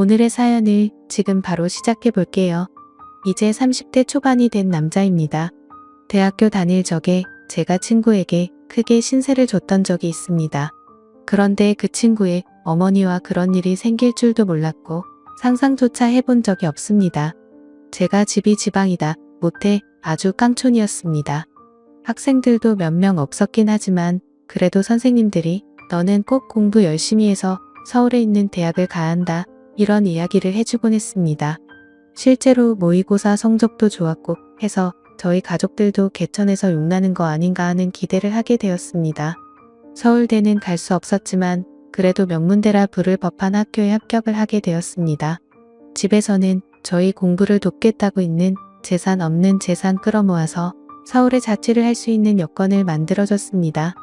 오늘의 사연을 지금 바로 시작해 볼게요. 이제 30대 초반이 된 남자입니다. 대학교 다닐 적에 제가 친구에게 크게 신세를 줬던 적이 있습니다. 그런데 그 친구의 어머니와 그런 일이 생길 줄도 몰랐고 상상조차 해본 적이 없습니다. 제가 집이 지방이다 못해 아주 깡촌이었습니다. 학생들도 몇 명 없었긴 하지만 그래도 선생님들이 너는 꼭 공부 열심히 해서 서울에 있는 대학을 가야 한다 이런 이야기를 해주곤 했습니다. 실제로 모의고사 성적도 좋았고 해서 저희 가족들도 개천에서 용나는 거 아닌가 하는 기대를 하게 되었습니다. 서울대는 갈 수 없었지만 그래도 명문대라 부를 법한 학교에 합격을 하게 되었습니다. 집에서는 저희 공부를 돕겠다고 있는 재산 없는 재산 끌어모아서 서울에 자취를 할 수 있는 여건을 만들어줬습니다.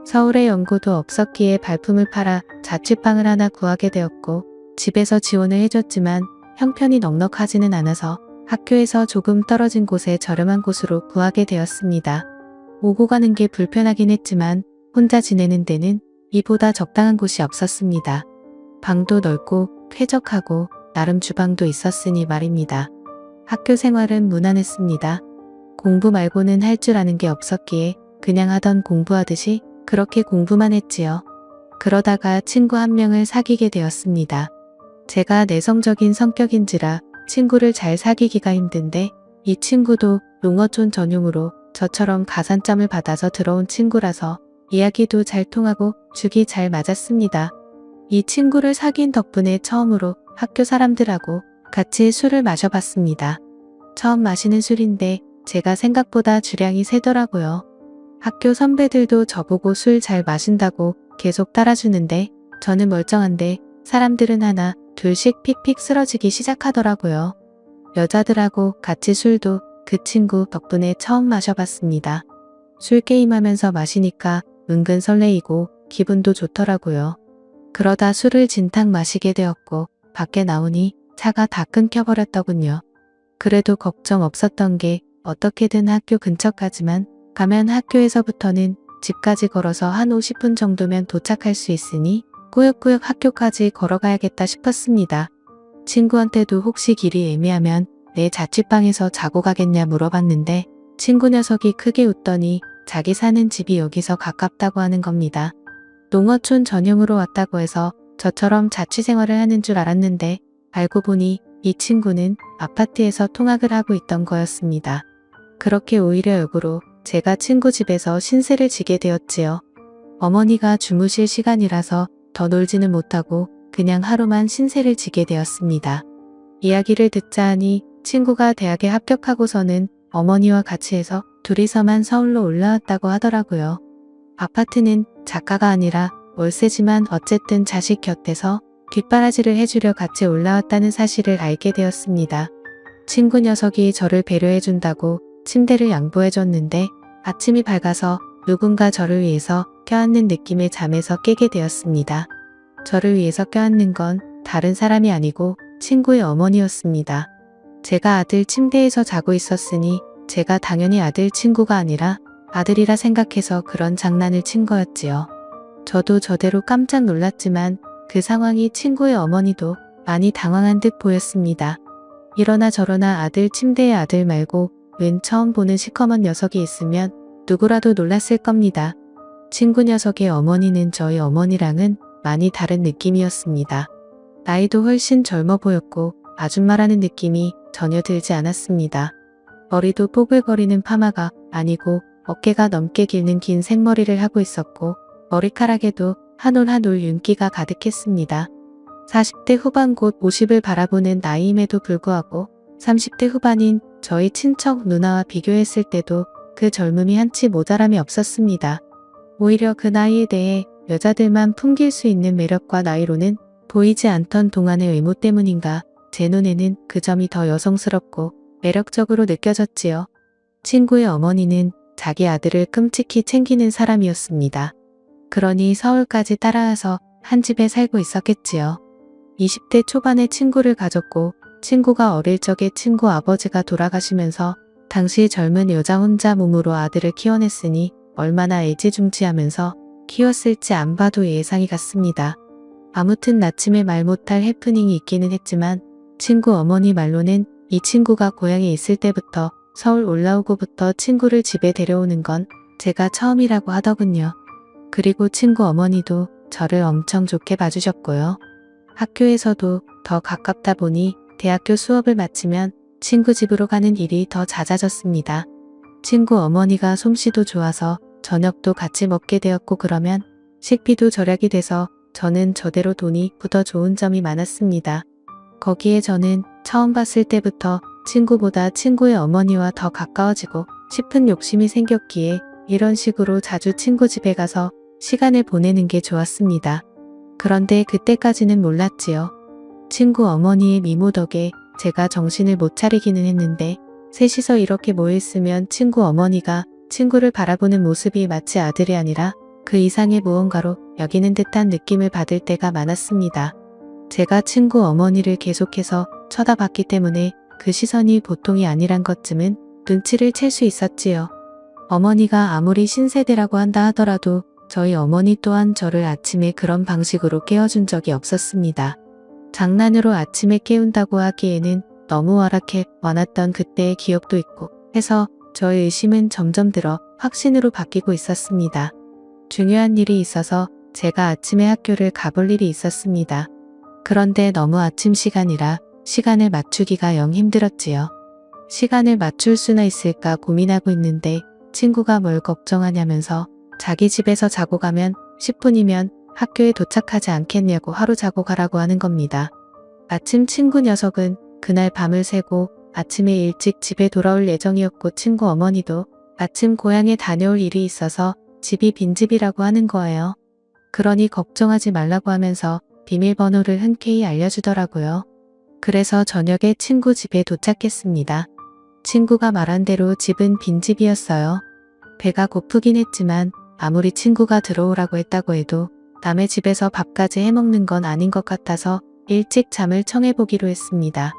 서울에 연고도 없었기에 발품을 팔아 자취방을 하나 구하게 되었고 집에서 지원을 해줬지만 형편이 넉넉하지는 않아서 학교에서 조금 떨어진 곳에 저렴한 곳으로 구하게 되었습니다. 오고 가는 게 불편하긴 했지만 혼자 지내는 데는 이보다 적당한 곳이 없었습니다. 방도 넓고 쾌적하고 나름 주방도 있었으니 말입니다. 학교 생활은 무난했습니다. 공부 말고는 할 줄 아는 게 없었기에 그냥 하던 공부하듯이 그렇게 공부만 했지요. 그러다가 친구 한 명을 사귀게 되었습니다. 제가 내성적인 성격인지라 친구를 잘 사귀기가 힘든데 이 친구도 농어촌 전용으로 저처럼 가산점을 받아서 들어온 친구라서 이야기도 잘 통하고 죽이 잘 맞았습니다. 이 친구를 사귄 덕분에 처음으로 학교 사람들하고 같이 술을 마셔봤습니다. 처음 마시는 술인데 제가 생각보다 주량이 세더라고요. 학교 선배들도 저보고 술 잘 마신다고 계속 따라주는데 저는 멀쩡한데 사람들은 하나 둘씩 픽픽 쓰러지기 시작하더라고요. 여자들하고 같이 술도 그 친구 덕분에 처음 마셔봤습니다. 술 게임하면서 마시니까 은근 설레이고 기분도 좋더라고요. 그러다 술을 진탕 마시게 되었고 밖에 나오니 차가 다 끊겨버렸더군요. 그래도 걱정 없었던 게 어떻게든 학교 근처까지만 가면 학교에서부터는 집까지 걸어서 한 50분 정도면 도착할 수 있으니 꾸역꾸역 학교까지 걸어가야겠다 싶었습니다. 친구한테도 혹시 길이 애매하면 내 자취방에서 자고 가겠냐 물어봤는데 친구 녀석이 크게 웃더니 자기 사는 집이 여기서 가깝다고 하는 겁니다. 농어촌 전용으로 왔다고 해서 저처럼 자취생활을 하는 줄 알았는데 알고 보니 이 친구는 아파트에서 통학을 하고 있던 거였습니다. 그렇게 오히려 역으로 제가 친구 집에서 신세를 지게 되었지요. 어머니가 주무실 시간이라서 더 놀지는 못하고 그냥 하루만 신세를 지게 되었습니다. 이야기를 듣자 하니 친구가 대학에 합격하고서는 어머니와 같이 해서 둘이서만 서울로 올라왔다고 하더라고요. 아파트는 작가가 아니라 월세지만 어쨌든 자식 곁에서 뒷바라지를 해주려 같이 올라왔다는 사실을 알게 되었습니다. 친구 녀석이 저를 배려해준다고 침대를 양보해줬는데 아침이 밝아서 누군가 저를 위해서 껴안는 느낌의 잠에서 깨게 되었습니다. 저를 위해서 껴안는 건 다른 사람이 아니고 친구의 어머니였습니다. 제가 아들 침대에서 자고 있었으니 제가 당연히 아들 친구가 아니라 아들이라 생각해서 그런 장난을 친 거였지요. 저도 저대로 깜짝 놀랐지만 그 상황이 친구의 어머니도 많이 당황한 듯 보였습니다. 이러나 저러나 아들 침대에 아들 말고 웬 처음 보는 시커먼 녀석이 있으면 누구라도 놀랐을 겁니다. 친구 녀석의 어머니는 저희 어머니랑은 많이 다른 느낌이었습니다. 나이도 훨씬 젊어 보였고 아줌마라는 느낌이 전혀 들지 않았습니다. 머리도 뽀글거리는 파마가 아니고 어깨가 넘게 길는 긴 생머리를 하고 있었고 머리카락에도 한 올 한 올 윤기가 가득했습니다. 40대 후반 곧 50을 바라보는 나이임에도 불구하고 30대 후반인 저희 친척 누나와 비교했을 때도 그 젊음이 한치 모자람이 없었습니다. 오히려 그 나이에 대해 여자들만 풍길 수 있는 매력과 나이로는 보이지 않던 동안의 외모 때문인가 제 눈에는 그 점이 더 여성스럽고 매력적으로 느껴졌지요. 친구의 어머니는 자기 아들을 끔찍히 챙기는 사람이었습니다. 그러니 서울까지 따라와서 한 집에 살고 있었겠지요. 20대 초반에 친구를 가졌고 친구가 어릴 적에 친구 아버지가 돌아가시면서 당시 젊은 여자 혼자 몸으로 아들을 키워냈으니 얼마나 애지중지하면서 키웠을지 안 봐도 예상이 갔습니다. 아무튼 나침에 말 못할 해프닝이 있기는 했지만 친구 어머니 말로는 이 친구가 고향에 있을 때부터 서울 올라오고부터 친구를 집에 데려오는 건 제가 처음이라고 하더군요. 그리고 친구 어머니도 저를 엄청 좋게 봐주셨고요. 학교에서도 더 가깝다 보니 대학교 수업을 마치면 친구 집으로 가는 일이 더 잦아졌습니다. 친구 어머니가 솜씨도 좋아서 저녁도 같이 먹게 되었고 그러면 식비도 절약이 돼서 저는 저대로 돈이 굳어 좋은 점이 많았습니다. 거기에 저는 처음 봤을 때부터 친구보다 친구의 어머니와 더 가까워지고 싶은 욕심이 생겼기에 이런 식으로 자주 친구 집에 가서 시간을 보내는 게 좋았습니다. 그런데 그때까지는 몰랐지요. 친구 어머니의 미모 덕에 제가 정신을 못 차리기는 했는데 셋이서 이렇게 모여있으면 친구 어머니가 친구를 바라보는 모습이 마치 아들이 아니라 그 이상의 무언가로 여기는 듯한 느낌을 받을 때가 많았습니다. 제가 친구 어머니를 계속해서 쳐다봤기 때문에 그 시선이 보통이 아니란 것쯤은 눈치를 챌 수 있었지요. 어머니가 아무리 신세대라고 한다 하더라도 저희 어머니 또한 저를 아침에 그런 방식으로 깨워준 적이 없었습니다. 장난으로 아침에 깨운다고 하기에는 너무 월악해 많았던 그때의 기억도 있고 해서 저의 의심은 점점 들어 확신으로 바뀌고 있었습니다. 중요한 일이 있어서 제가 아침에 학교를 가볼 일이 있었습니다. 그런데 너무 아침 시간이라 시간을 맞추기가 영 힘들었지요. 시간을 맞출 수나 있을까 고민하고 있는데 친구가 뭘 걱정하냐면서 자기 집에서 자고 가면 10분이면 학교에 도착하지 않겠냐고 하루 자고 가라고 하는 겁니다. 마침 친구 녀석은 그날 밤을 새고 아침에 일찍 집에 돌아올 예정이었고 친구 어머니도 마침 고향에 다녀올 일이 있어서 집이 빈집이라고 하는 거예요. 그러니 걱정하지 말라고 하면서 비밀번호를 흔쾌히 알려주더라고요. 그래서 저녁에 친구 집에 도착했습니다. 친구가 말한 대로 집은 빈집이었어요. 배가 고프긴 했지만 아무리 친구가 들어오라고 했다고 해도 남의 집에서 밥까지 해먹는 건 아닌 것 같아서 일찍 잠을 청해보기로 했습니다.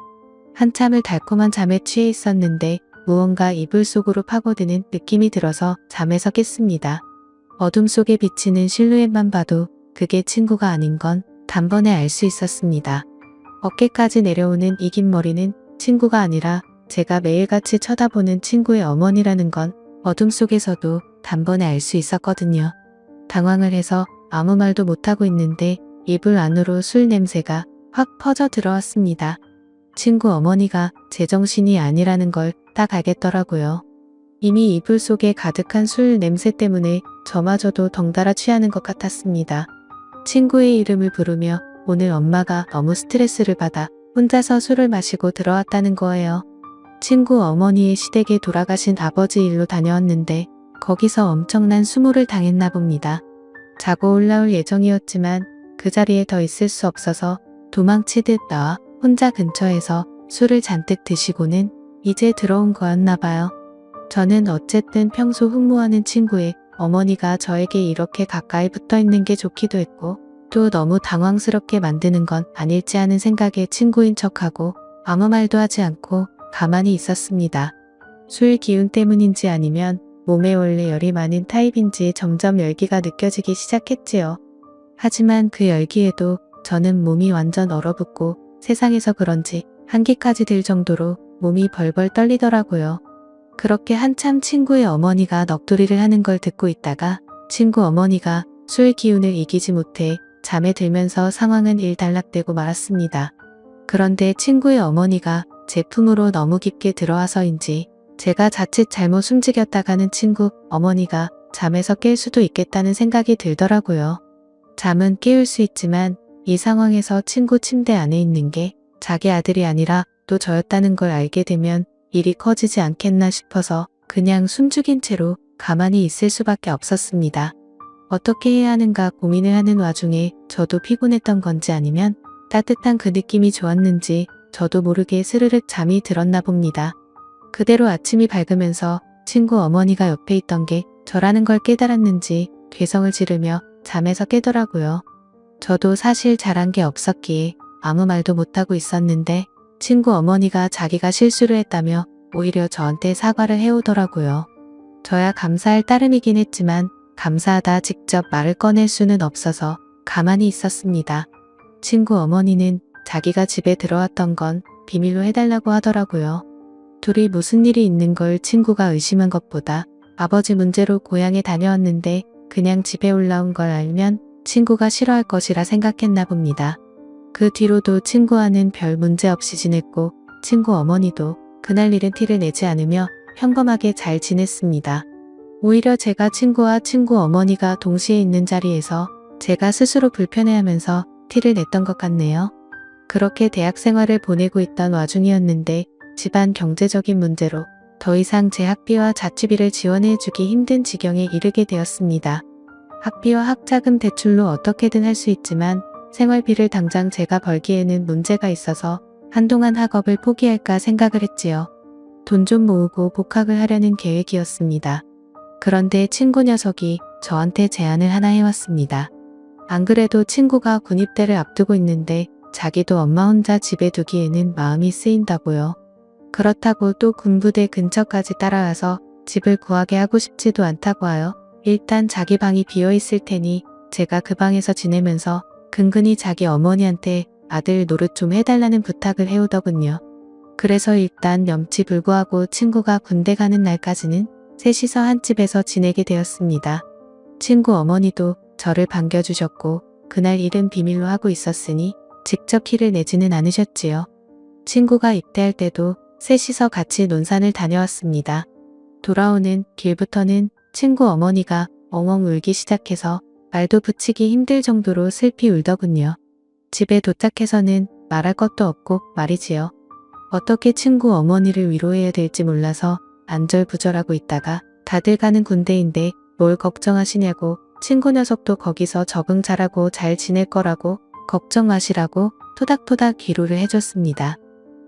한참을 달콤한 잠에 취해 있었는데 무언가 이불 속으로 파고드는 느낌이 들어서 잠에서 깼습니다. 어둠 속에 비치는 실루엣만 봐도 그게 친구가 아닌 건 단번에 알 수 있었습니다. 어깨까지 내려오는 이 긴 머리는 친구가 아니라 제가 매일같이 쳐다보는 친구의 어머니라는 건 어둠 속에서도 단번에 알 수 있었거든요. 당황을 해서 아무 말도 못하고 있는데 이불 안으로 술 냄새가 확 퍼져 들어왔습니다. 친구 어머니가 제정신이 아니라는 걸 딱 알겠더라고요. 이미 이불 속에 가득한 술 냄새 때문에 저마저도 덩달아 취하는 것 같았습니다. 친구의 이름을 부르며 오늘 엄마가 너무 스트레스를 받아 혼자서 술을 마시고 들어왔다는 거예요. 친구 어머니의 시댁에 돌아가신 아버지 일로 다녀왔는데 거기서 엄청난 수모를 당했나 봅니다. 자고 올라올 예정이었지만 그 자리에 더 있을 수 없어서 도망치듯 나와 혼자 근처에서 술을 잔뜩 드시고는 이제 들어온 거였나 봐요. 저는 어쨌든 평소 흠모하는 친구의 어머니가 저에게 이렇게 가까이 붙어 있는 게 좋기도 했고 또 너무 당황스럽게 만드는 건 아닐지 하는 생각에 친구인 척하고 아무 말도 하지 않고 가만히 있었습니다. 술 기운 때문인지 아니면 몸에 원래 열이 많은 타입인지 점점 열기가 느껴지기 시작했지요. 하지만 그 열기에도 저는 몸이 완전 얼어붙고 세상에서 그런지 한기까지 들 정도로 몸이 벌벌 떨리더라고요. 그렇게 한참 친구의 어머니가 넋두리를 하는 걸 듣고 있다가 친구 어머니가 술 기운을 이기지 못해 잠에 들면서 상황은 일단락되고 말았습니다. 그런데 친구의 어머니가 제 품으로 너무 깊게 들어와서인지 제가 자칫 잘못 숨지겼다가는 친구 어머니가 잠에서 깰 수도 있겠다는 생각이 들더라고요. 잠은 깨울 수 있지만 이 상황에서 친구 침대 안에 있는 게 자기 아들이 아니라 또 저였다는 걸 알게 되면 일이 커지지 않겠나 싶어서 그냥 숨죽인 채로 가만히 있을 수밖에 없었습니다. 어떻게 해야 하는가 고민을 하는 와중에 저도 피곤했던 건지 아니면 따뜻한 그 느낌이 좋았는지 저도 모르게 스르륵 잠이 들었나 봅니다. 그대로 아침이 밝으면서 친구 어머니가 옆에 있던 게 저라는 걸 깨달았는지 괴성을 지르며 잠에서 깨더라고요. 저도 사실 잘한 게 없었기에 아무 말도 못하고 있었는데 친구 어머니가 자기가 실수를 했다며 오히려 저한테 사과를 해오더라고요. 저야 감사할 따름이긴 했지만 감사하다 직접 말을 꺼낼 수는 없어서 가만히 있었습니다. 친구 어머니는 자기가 집에 들어왔던 건 비밀로 해달라고 하더라고요. 둘이 무슨 일이 있는 걸 친구가 의심한 것보다 아버지 문제로 고향에 다녀왔는데 그냥 집에 올라온 걸 알면 친구가 싫어할 것이라 생각했나 봅니다. 그 뒤로도 친구와는 별 문제 없이 지냈고 친구 어머니도 그날 일은 티를 내지 않으며 평범하게 잘 지냈습니다. 오히려 제가 친구와 친구 어머니가 동시에 있는 자리에서 제가 스스로 불편해하면서 티를 냈던 것 같네요. 그렇게 대학 생활을 보내고 있던 와중이었는데 집안 경제적인 문제로 더 이상 제 학비와 자취비를 지원해주기 힘든 지경에 이르게 되었습니다. 학비와 학자금 대출로 어떻게든 할 수 있지만 생활비를 당장 제가 벌기에는 문제가 있어서 한동안 학업을 포기할까 생각을 했지요. 돈 좀 모으고 복학을 하려는 계획이었습니다. 그런데 친구 녀석이 저한테 제안을 하나 해왔습니다. 안 그래도 친구가 군입대를 앞두고 있는데 자기도 엄마 혼자 집에 두기에는 마음이 쓰인다고요. 그렇다고 또 군부대 근처까지 따라와서 집을 구하게 하고 싶지도 않다고 하여 일단 자기 방이 비어있을 테니 제가 그 방에서 지내면서 근근히 자기 어머니한테 아들 노릇 좀 해달라는 부탁을 해오더군요. 그래서 일단 염치불구하고 친구가 군대 가는 날까지는 셋이서 한 집에서 지내게 되었습니다. 친구 어머니도 저를 반겨주셨고 그날 일은 비밀로 하고 있었으니 직접 키를 내지는 않으셨지요. 친구가 입대할 때도 셋이서 같이 논산을 다녀왔습니다. 돌아오는 길부터는 친구 어머니가 엉엉 울기 시작해서 말도 붙이기 힘들 정도로 슬피 울더군요. 집에 도착해서는 말할 것도 없고 말이지요. 어떻게 친구 어머니를 위로해야 될지 몰라서 안절부절하고 있다가 다들 가는 군대인데 뭘 걱정하시냐고 친구 녀석도 거기서 적응 잘하고 잘 지낼 거라고 걱정 마시라고 토닥토닥 위로를 해줬습니다.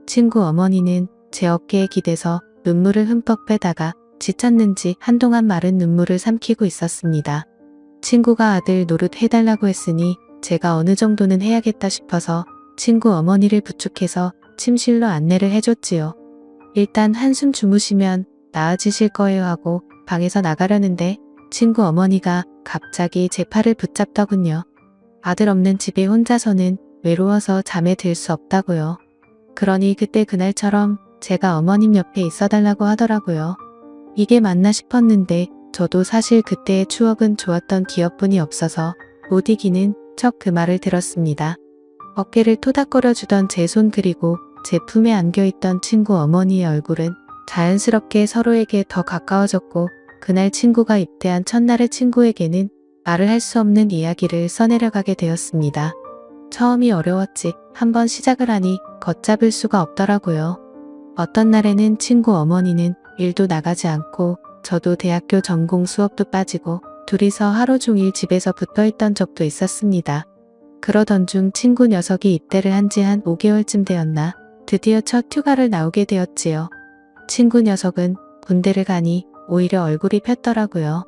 친구 어머니는 제 어깨에 기대서 눈물을 흠뻑 빼다가 지쳤는지 한동안 마른 눈물을 삼키고 있었습니다. 친구가 아들 노릇 해달라고 했으니 제가 어느 정도는 해야겠다 싶어서 친구 어머니를 부축해서 침실로 안내를 해줬지요. 일단 한숨 주무시면 나아지실 거예요 하고 방에서 나가려는데 친구 어머니가 갑자기 제 팔을 붙잡더군요. 아들 없는 집에 혼자서는 외로워서 잠에 들 수 없다고요. 그러니 그때 그날처럼 제가 어머님 옆에 있어달라고 하더라고요. 이게 맞나 싶었는데 저도 사실 그때의 추억은 좋았던 기억뿐이 없어서 못 이기는 척 그 말을 들었습니다. 어깨를 토닥거려 주던 제 손 그리고 제 품에 안겨있던 친구 어머니의 얼굴은 자연스럽게 서로에게 더 가까워졌고 그날 친구가 입대한 첫날의 친구에게는 말을 할 수 없는 이야기를 써내려가게 되었습니다. 처음이 어려웠지 한번 시작을 하니 걷잡을 수가 없더라고요. 어떤 날에는 친구 어머니는 일도 나가지 않고 저도 대학교 전공 수업도 빠지고 둘이서 하루 종일 집에서 붙어있던 적도 있었습니다. 그러던 중 친구 녀석이 입대를 한 지 한 5개월쯤 되었나 드디어 첫 휴가를 나오게 되었지요. 친구 녀석은 군대를 가니 오히려 얼굴이 폈더라고요.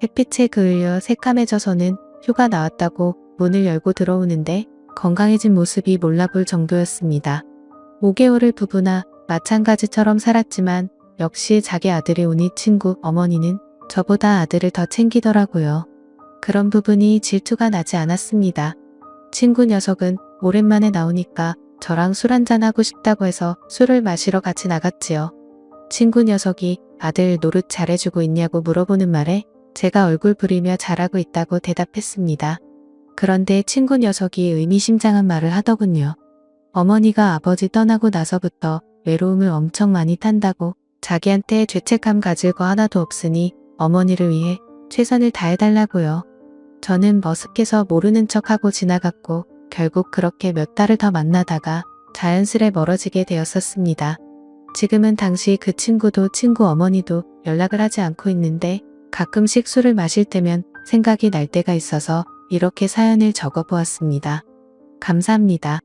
햇빛에 그을려 새까매져서는 휴가 나왔다고 문을 열고 들어오는데 건강해진 모습이 몰라볼 정도였습니다. 5개월을 부부나 마찬가지처럼 살았지만 역시 자기 아들이 오니 친구 어머니는 저보다 아들을 더 챙기더라고요. 그런 부분이 질투가 나지 않았습니다. 친구 녀석은 오랜만에 나오니까 저랑 술 한잔 하고 싶다고 해서 술을 마시러 같이 나갔지요. 친구 녀석이 아들 노릇 잘해주고 있냐고 물어보는 말에 제가 얼굴 부리며 잘하고 있다고 대답했습니다. 그런데 친구 녀석이 의미심장한 말을 하더군요. 어머니가 아버지 떠나고 나서부터 외로움을 엄청 많이 탄다고 자기한테 죄책감 가질 거 하나도 없으니 어머니를 위해 최선을 다해달라고요. 저는 머쓱해서 모르는 척하고 지나갔고 결국 그렇게 몇 달을 더 만나다가 자연스레 멀어지게 되었었습니다. 지금은 당시 그 친구도 친구 어머니도 연락을 하지 않고 있는데 가끔씩 술을 마실 때면 생각이 날 때가 있어서 이렇게 사연을 적어보았습니다. 감사합니다.